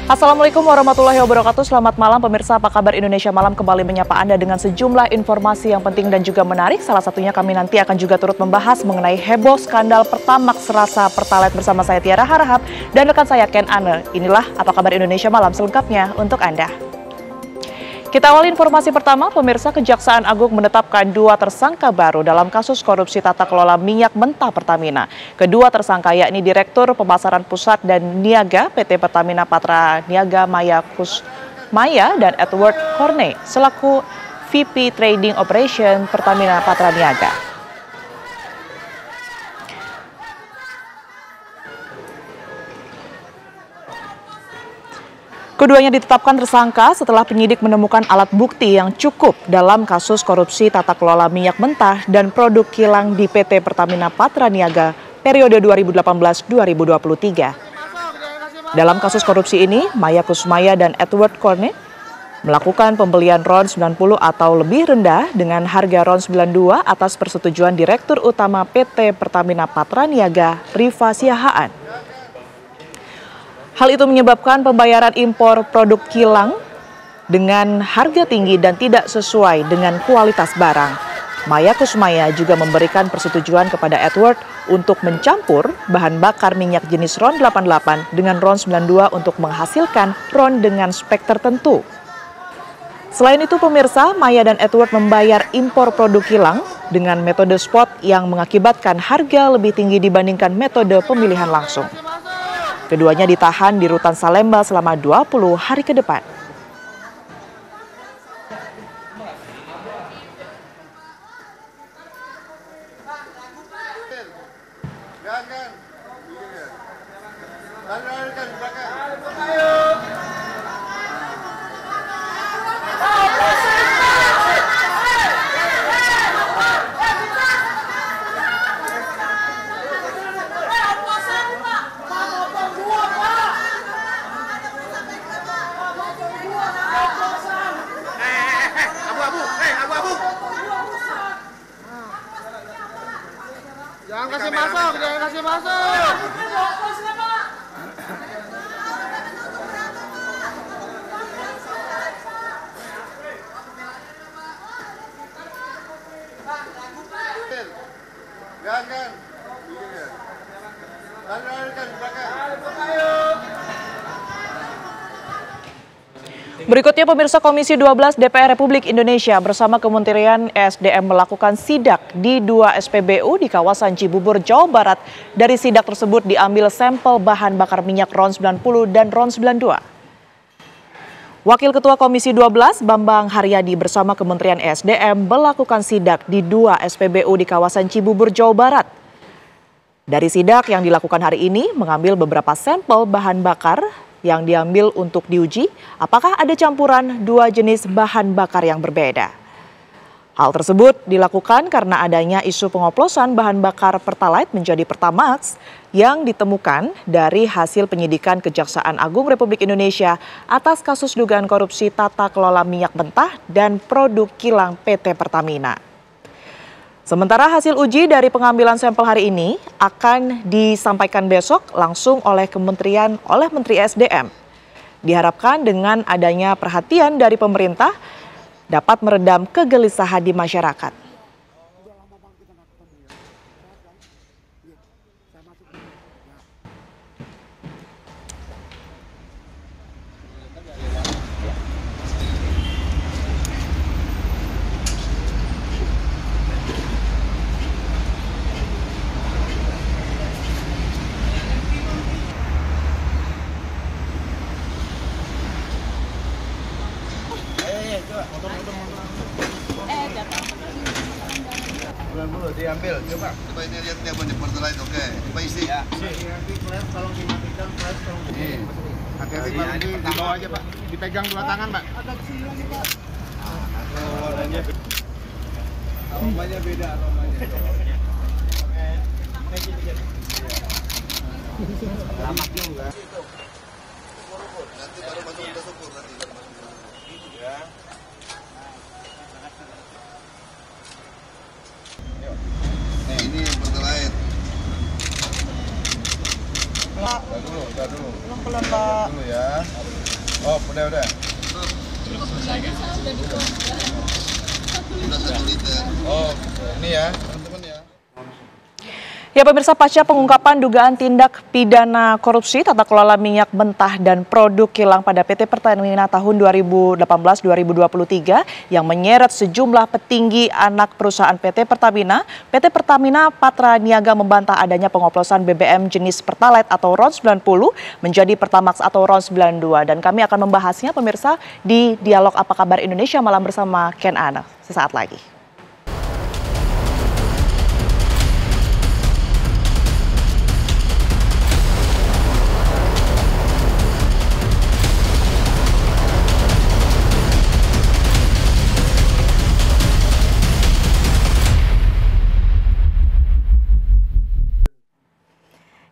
Assalamualaikum warahmatullahi wabarakatuh. Selamat malam pemirsa, apa kabar? Indonesia Malam kembali menyapa Anda dengan sejumlah informasi yang penting dan juga menarik. Salah satunya kami nanti akan juga turut membahas mengenai heboh skandal Pertamax rasa Pertalite bersama saya Tiara Harahap dan rekan saya Ken Ane. Inilah apa kabar Indonesia Malam selengkapnya untuk Anda. Kita awali informasi pertama, pemirsa. Kejaksaan Agung menetapkan 2 tersangka baru dalam kasus korupsi tata kelola minyak mentah Pertamina. Kedua tersangka yakni Direktur Pemasaran Pusat dan Niaga PT Pertamina Patra Niaga Maya Kusmaya dan Edward Corney selaku VP Trading Operation Pertamina Patra Niaga. Keduanya ditetapkan tersangka setelah penyidik menemukan alat bukti yang cukup dalam kasus korupsi tata kelola minyak mentah dan produk kilang di PT Pertamina Patra Niaga periode 2018-2023. Dalam kasus korupsi ini, Maya Kusmaya dan Edward Corney melakukan pembelian RON 90 atau lebih rendah dengan harga RON 92 atas persetujuan Direktur Utama PT Pertamina Patra Niaga, Rifa Siahaan. Hal itu menyebabkan pembayaran impor produk kilang dengan harga tinggi dan tidak sesuai dengan kualitas barang. Maya Kusmaya juga memberikan persetujuan kepada Edward untuk mencampur bahan bakar minyak jenis RON 88 dengan RON 92 untuk menghasilkan RON dengan spek tertentu. Selain itu pemirsa, Maya dan Edward membayar impor produk kilang dengan metode spot yang mengakibatkan harga lebih tinggi dibandingkan metode pemilihan langsung. Keduanya ditahan di Rutan Salemba selama 20 hari ke depan. Jangan kasih masuk, jangan kasih masuk. Jangan. Lari-larikan ke belakang. Berikutnya pemirsa, Komisi 12 DPR Republik Indonesia bersama Kementerian ESDM melakukan sidak di 2 SPBU di kawasan Cibubur, Jawa Barat. Dari sidak tersebut diambil sampel bahan bakar minyak RON 90 dan RON 92. Wakil Ketua Komisi 12 Bambang Haryadi bersama Kementerian ESDM melakukan sidak di 2 SPBU di kawasan Cibubur, Jawa Barat. Dari sidak yang dilakukan hari ini mengambil beberapa sampel bahan bakar yang diambil untuk diuji apakah ada campuran 2 jenis bahan bakar yang berbeda. Hal tersebut dilakukan karena adanya isu pengoplosan bahan bakar Pertalite menjadi Pertamax yang ditemukan dari hasil penyidikan Kejaksaan Agung Republik Indonesia atas kasus dugaan korupsi tata kelola minyak mentah dan produk kilang PT Pertamina. Sementara hasil uji dari pengambilan sampel hari ini akan disampaikan besok langsung oleh Menteri SDM. Diharapkan dengan adanya perhatian dari pemerintah dapat meredam kegelisahan di masyarakat. Dulu diambil, coba. Coba ini lihat dia punya Pertalite, oke. Coba isi. Ya. Flash tolong dimatikan, flash tolong. Hati-hati Pak, ini di bawah aja Pak. Dipegang 2 tangan Pak. Ada di sini lagi Pak. Aromanya beda, aromanya. Selamat juga. Nanti baru masuk ke syukur nanti. Ya. Ini Pertalite. Pak, dulu. Udah dulu. Pelan Pak. Dulu ya. Oh, udah. Sudah 1 liter. Oh, ini ya, teman-teman ya. Ya pemirsa, pasca pengungkapan dugaan tindak pidana korupsi tata kelola minyak mentah dan produk kilang pada PT Pertamina tahun 2018-2023 yang menyeret sejumlah petinggi anak perusahaan PT Pertamina Patra Niaga membantah adanya pengoplosan BBM jenis Pertalite atau RON 90 menjadi Pertamax atau RON 92. Dan kami akan membahasnya pemirsa di Dialog Apa Kabar Indonesia Malam bersama Ken Ana sesaat lagi.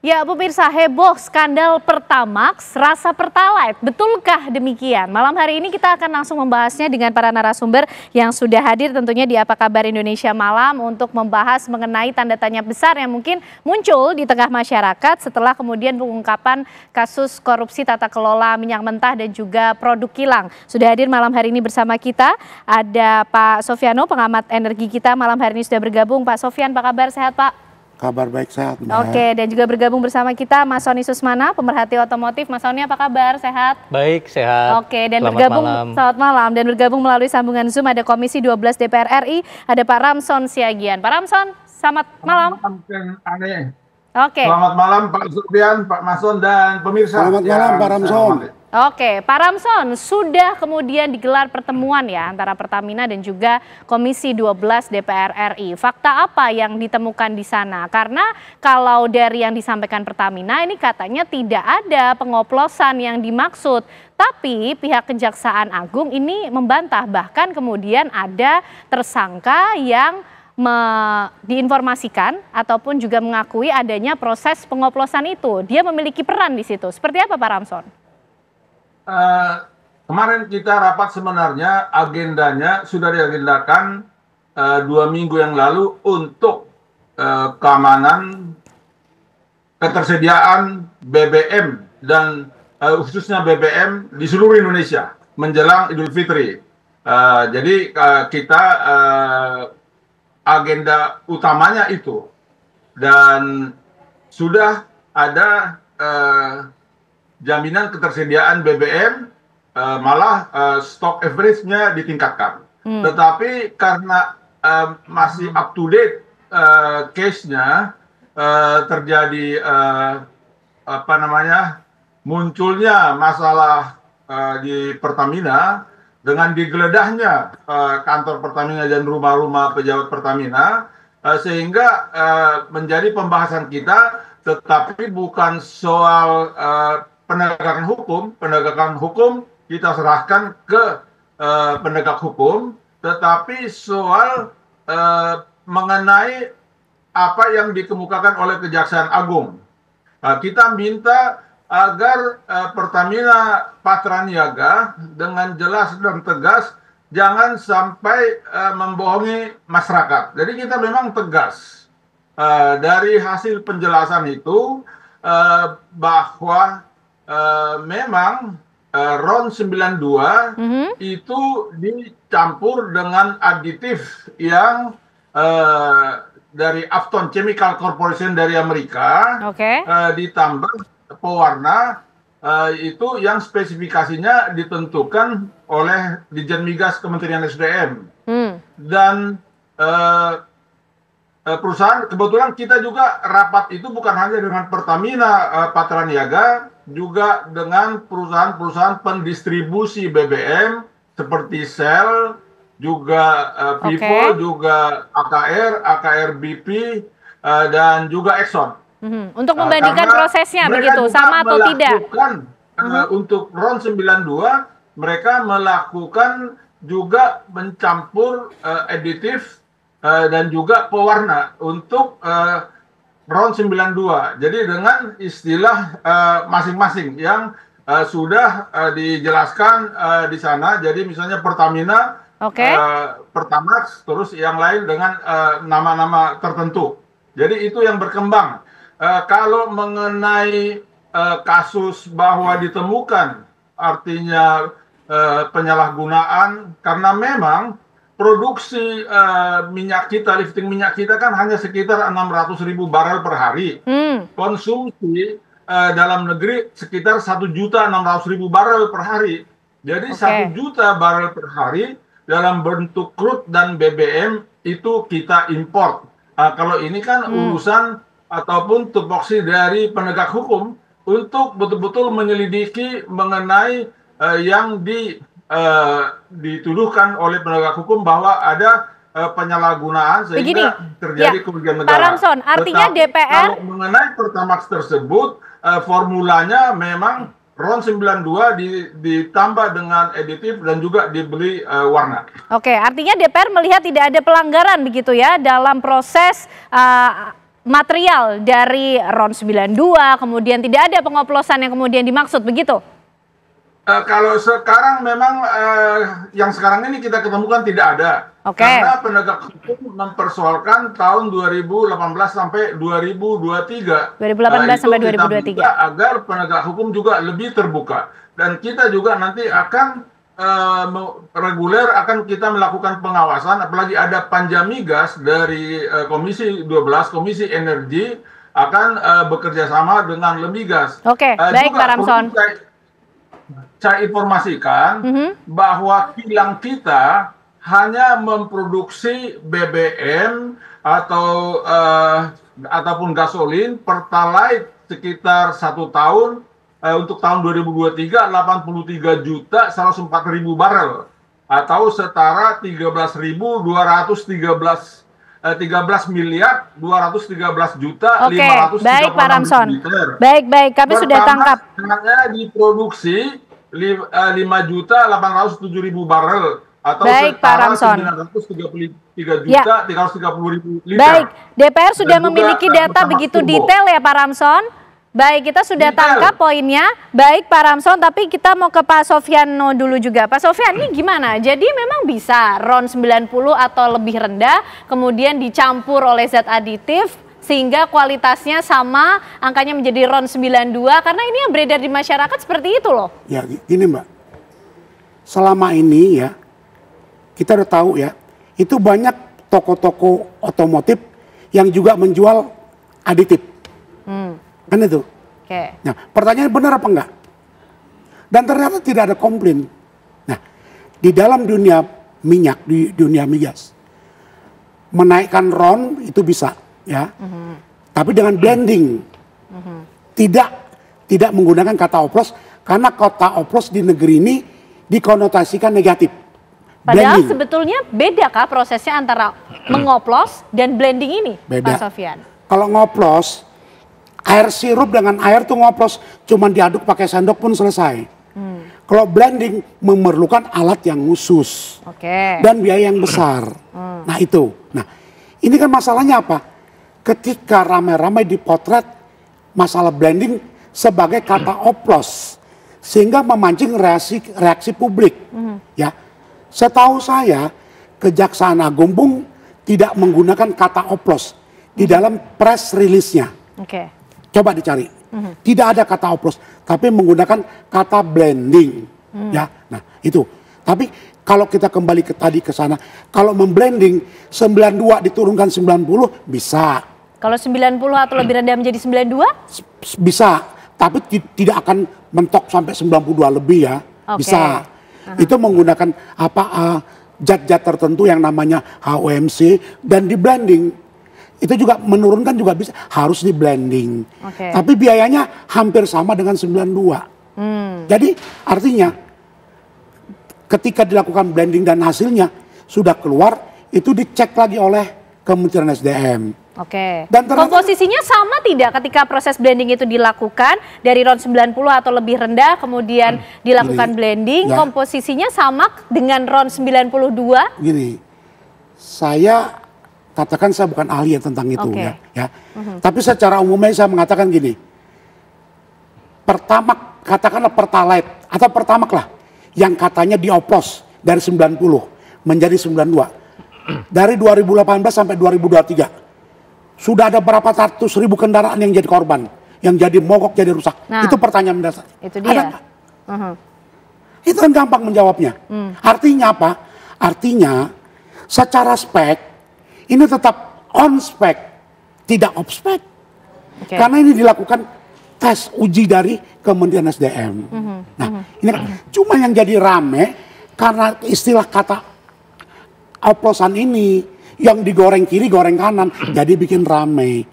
Ya, pemirsa, heboh skandal Pertamax rasa Pertalite. Betulkah demikian? Malam hari ini kita akan langsung membahasnya dengan para narasumber yang sudah hadir tentunya di Apa Kabar Indonesia Malam untuk membahas mengenai tanda tanya besar yang mungkin muncul di tengah masyarakat setelah kemudian pengungkapan kasus korupsi tata kelola minyak mentah dan juga produk kilang. Sudah hadir malam hari ini bersama kita ada Pak Sofiano, pengamat energi kita malam hari ini sudah bergabung. Pak Sofian, apa kabar? Sehat, Pak? Kabar baik, sehat, Mbak. Oke, dan juga bergabung bersama kita Mas Sony Susmana, pemerhati otomotif. Mas Sony, apa kabar? Sehat? Baik, sehat. Oke, dan selamat malam. Dan bergabung melalui sambungan Zoom ada Komisi 12 DPR RI, ada Pak Ramson Siagian. Pak Ramson, selamat malam. Oke. Selamat malam Pak Sofian, Pak Mason, dan pemirsa. Selamat malam Pak Ramson. Oke, Pak Ramson, sudah kemudian digelar pertemuan ya antara Pertamina dan juga Komisi 12 DPR RI. Fakta apa yang ditemukan di sana? Karena kalau dari yang disampaikan Pertamina ini katanya tidak ada pengoplosan yang dimaksud. Tapi pihak Kejaksaan Agung ini membantah, bahkan kemudian ada tersangka yang diinformasikan ataupun juga mengakui adanya proses pengoplosan itu. Dia memiliki peran di situ. Seperti apa Pak Ramson? Kemarin kita rapat sebenarnya agendanya sudah diagendakan 2 minggu yang lalu untuk keamanan ketersediaan BBM dan khususnya BBM di seluruh Indonesia menjelang Idul Fitri. Jadi kita agenda utamanya itu, dan sudah ada jaminan ketersediaan BBM, malah stok average-nya ditingkatkan. Tetapi karena masih up to date case-nya, terjadi munculnya masalah di Pertamina dengan digeledahnya kantor Pertamina dan rumah-rumah pejabat Pertamina, sehingga menjadi pembahasan kita, tetapi bukan soal penegakan hukum kita serahkan ke penegak hukum, tetapi soal mengenai apa yang dikemukakan oleh Kejaksaan Agung. Kita minta agar Pertamina Patra Niaga dengan jelas dan tegas jangan sampai membohongi masyarakat. Jadi kita memang tegas dari hasil penjelasan itu bahwa memang RON 92 itu dicampur dengan aditif yang dari Afton Chemical Corporation dari Amerika, ditambah pewarna itu yang spesifikasinya ditentukan oleh Ditjen Migas Kementerian SDM. Dan perusahaan, kebetulan kita juga rapat itu bukan hanya dengan Pertamina Patra Niaga, juga dengan perusahaan-perusahaan pendistribusi BBM seperti Shell, juga Vivo, juga AKR BP, dan juga Exxon. Untuk membandingkan prosesnya begitu, sama atau tidak? Untuk RON 92, mereka melakukan juga mencampur aditif dan juga pewarna untuk RON 92. Jadi dengan istilah masing-masing yang sudah dijelaskan di sana. Jadi misalnya Pertamina, Pertamax, terus yang lain dengan nama-nama tertentu. Jadi itu yang berkembang. Kalau mengenai kasus bahwa ditemukan artinya penyalahgunaan, karena memang produksi minyak kita, lifting minyak kita kan hanya sekitar 600.000 barel per hari. Konsumsi dalam negeri sekitar 1.600.000 barel per hari. Jadi 1 juta barel per hari dalam bentuk crude dan BBM itu kita import. Kalau ini kan urusan ataupun tupoksi dari penegak hukum untuk betul-betul menyelidiki mengenai yang dituduhkan oleh penegak hukum bahwa ada penyalahgunaan sehingga terjadi kerugian negara. Pak Ramson, artinya Tetapi DPR kalau mengenai Pertamax tersebut formulanya memang RON 92 ditambah dengan aditif dan juga dibeli warna. Oke, artinya DPR melihat tidak ada pelanggaran begitu ya dalam proses material dari RON 92, kemudian tidak ada pengoplosan yang kemudian dimaksud begitu? Kalau sekarang memang yang sekarang ini kita ketemukan tidak ada. Karena penegak hukum mempersoalkan tahun 2018 sampai 2023. 2018 sampai 2023. Agar penegak hukum juga lebih terbuka. Dan kita juga nanti akan reguler akan kita melakukan pengawasan, apalagi ada Panjamigas dari Komisi 12, Komisi Energi akan bekerja sama dengan Lemigas. Oke, baik Pak Ramson. Saya informasikan bahwa kilang kita hanya memproduksi BBM ataupun gasolin Pertalite sekitar 1 tahun untuk tahun 2023 83.104.000 barel atau setara 13.213 13.213.513.000 baik Pak Ramson. Baik, kami sudah tangkap. Hanya diproduksi 5.807.000 barel atau baik, Pak Ramson. 933.330.000 liter. Baik, DPR sudah memiliki data begitu detail ya Pak Ramson. Baik, kita sudah tangkap poinnya. Baik Pak Ramson, tapi kita mau ke Pak Sofyano dulu juga. Pak Sofyan, ini gimana? Jadi memang bisa RON 90 atau lebih rendah, kemudian dicampur oleh zat aditif, sehingga kualitasnya sama, angkanya menjadi RON 92, karena ini yang beredar di masyarakat seperti itu loh. Ya gini Mbak, selama ini ya, kita udah tahu ya, itu banyak toko-toko otomotif yang juga menjual aditif. Kan itu. Nah, pertanyaan benar apa enggak? Dan ternyata tidak ada komplain. Nah, di dalam dunia minyak, di dunia migas, menaikkan RON itu bisa. Ya, tapi dengan blending, tidak menggunakan kata oplos, karena kata oplos di negeri ini dikonotasikan negatif. Padahal sebetulnya beda kah prosesnya antara mengoplos dan blending ini, beda. Pak Sofyan? Kalau ngoplos, air sirup dengan air tuh ngoplos, cuman diaduk pakai sendok pun selesai. Kalau blending memerlukan alat yang khusus dan biaya yang besar. Nah itu, ini kan masalahnya apa? Ketika ramai-ramai dipotret masalah blending sebagai kata oplos, sehingga memancing reaksi publik. Ya, setahu saya Kejaksaan Agung pun tidak menggunakan kata oplos di dalam press release-nya. Coba dicari, tidak ada kata oplos, tapi menggunakan kata blending. Ya, nah itu. Tapi kalau kita kembali ke sana, kalau memblending 92 diturunkan 90 bisa. Kalau 90 atau lebih rendah menjadi 92? Bisa, tapi tidak akan mentok sampai 92 lebih ya. Bisa. Itu menggunakan zat-zat tertentu yang namanya HOMC dan di blending. Itu juga menurunkan juga bisa, harus di blending. Tapi biayanya hampir sama dengan 92. Jadi artinya ketika dilakukan blending dan hasilnya sudah keluar, itu dicek lagi oleh Kementerian SDM. Dan komposisinya sama tidak ketika proses blending itu dilakukan dari RON 90 atau lebih rendah kemudian dilakukan blending, komposisinya sama dengan RON 92? Gini, saya katakan saya bukan ahli tentang itu ya. Tapi secara umumnya saya mengatakan gini, katakanlah Pertalite atau Pertamax lah, yang katanya dioplos dari 90 menjadi 92. Dari 2018 sampai 2023 sudah ada berapa ratus ribu kendaraan yang jadi korban, yang jadi mogok, jadi rusak? Nah, itu pertanyaan mendasar. Itu dia. Ada nggak? Itu kan gampang menjawabnya. Artinya apa? Artinya secara spek ini tetap on spek, tidak off spek. Karena ini dilakukan tes uji dari Kementerian SDM. Nah, ini kan cuma yang jadi rame karena istilah kata oplosan ini yang digoreng kiri, goreng kanan, jadi bikin rame.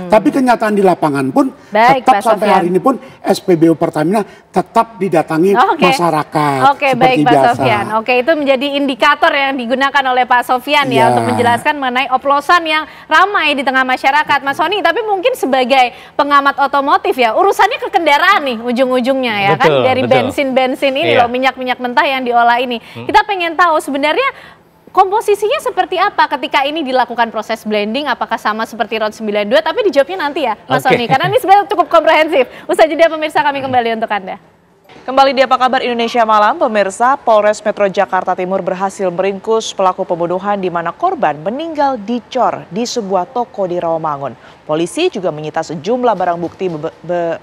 Tapi kenyataan di lapangan pun tetap sampai hari ini pun SPBU Pertamina tetap didatangi masyarakat. Baik Pak Sofyan. Itu menjadi indikator yang digunakan oleh Pak Sofyan ya untuk menjelaskan mengenai oplosan yang ramai di tengah masyarakat. Mas Sony, tapi mungkin sebagai pengamat otomotif ya, urusannya ke kendaraan nih ujung-ujungnya ya, kan dari bensin-bensin ini loh, minyak-minyak mentah yang diolah ini. Kita pengen tahu sebenarnya komposisinya seperti apa ketika ini dilakukan proses blending, apakah sama seperti RON 92, tapi dijawabnya nanti ya Mas Sony, karena ini sebenarnya cukup komprehensif. Usai jeda pemirsa, kami kembali untuk Anda. Kembali di Apa Kabar Indonesia Malam, pemirsa, Polres Metro Jakarta Timur berhasil meringkus pelaku pembunuhan di mana korban meninggal dicor di sebuah toko di Rawamangun. Polisi juga menyita sejumlah barang bukti,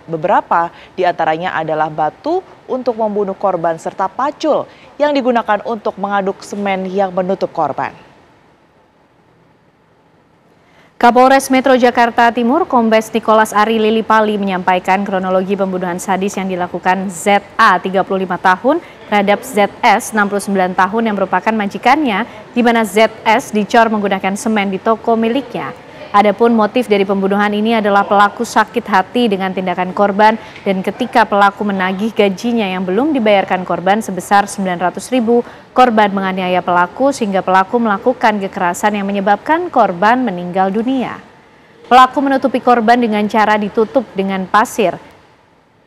beberapa diantaranya adalah batu untuk membunuh korban serta pacul yang digunakan untuk mengaduk semen yang menutup korban. Kapolres Metro Jakarta Timur, Kombes Nicholas Ari Lilipali menyampaikan kronologi pembunuhan sadis yang dilakukan ZA 35 tahun terhadap ZS 69 tahun yang merupakan majikannya, di mana ZS dicor menggunakan semen di toko miliknya. Adapun motif dari pembunuhan ini adalah pelaku sakit hati dengan tindakan korban dan ketika pelaku menagih gajinya yang belum dibayarkan korban sebesar 900.000, korban menganiaya pelaku sehingga pelaku melakukan kekerasan yang menyebabkan korban meninggal dunia. Pelaku menutupi korban dengan cara ditutup dengan pasir,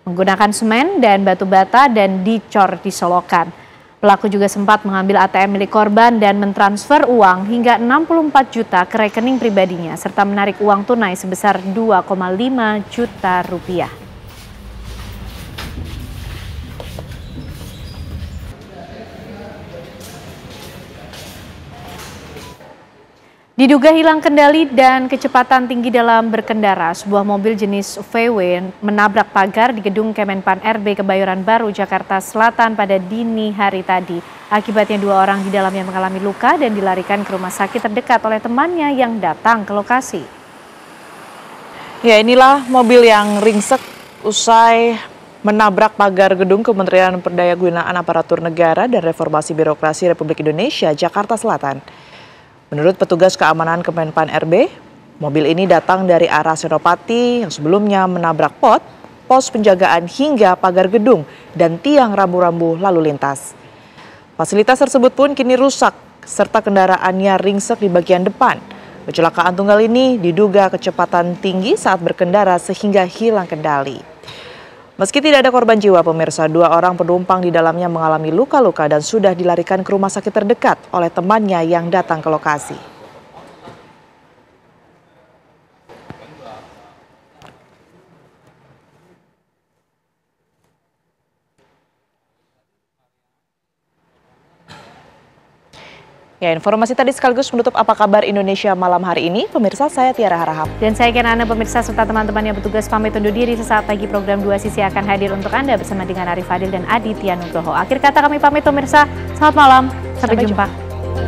menggunakan semen dan batu bata dan dicor di solokan. Pelaku juga sempat mengambil ATM milik korban dan mentransfer uang hingga 64 juta ke rekening pribadinya serta menarik uang tunai sebesar 2,5 juta rupiah. Diduga hilang kendali dan kecepatan tinggi dalam berkendara, sebuah mobil jenis VW menabrak pagar di gedung Kemenpan RB Kebayoran Baru, Jakarta Selatan pada dini hari tadi. Akibatnya 2 orang di dalamnya mengalami luka dan dilarikan ke rumah sakit terdekat oleh temannya yang datang ke lokasi. Ya, inilah mobil yang ringsek usai menabrak pagar gedung Kementerian Perdayagunaan Aparatur Negara dan Reformasi Birokrasi Republik Indonesia, Jakarta Selatan. Menurut petugas keamanan Kemenpan RB, mobil ini datang dari arah Senopati yang sebelumnya menabrak pos penjagaan hingga pagar gedung dan tiang rambu-rambu lalu lintas. Fasilitas tersebut pun kini rusak serta kendaraannya ringsek di bagian depan. Kecelakaan tunggal ini diduga kecepatan tinggi saat berkendara sehingga hilang kendali. Meski tidak ada korban jiwa, pemirsa, 2 orang penumpang di dalamnya mengalami luka-luka dan sudah dilarikan ke rumah sakit terdekat oleh temannya yang datang ke lokasi. Ya, informasi tadi sekaligus menutup Apa Kabar Indonesia Malam hari ini. Pemirsa, saya Tiara Harahap. Dan saya Kenana, pemirsa serta teman-teman yang bertugas pamit undur diri. Sesaat lagi program 2 Sisi akan hadir untuk Anda bersama dengan Arif Fadil dan Aditya Nugroho. Akhir kata kami pamit pemirsa, selamat malam, sampai jumpa.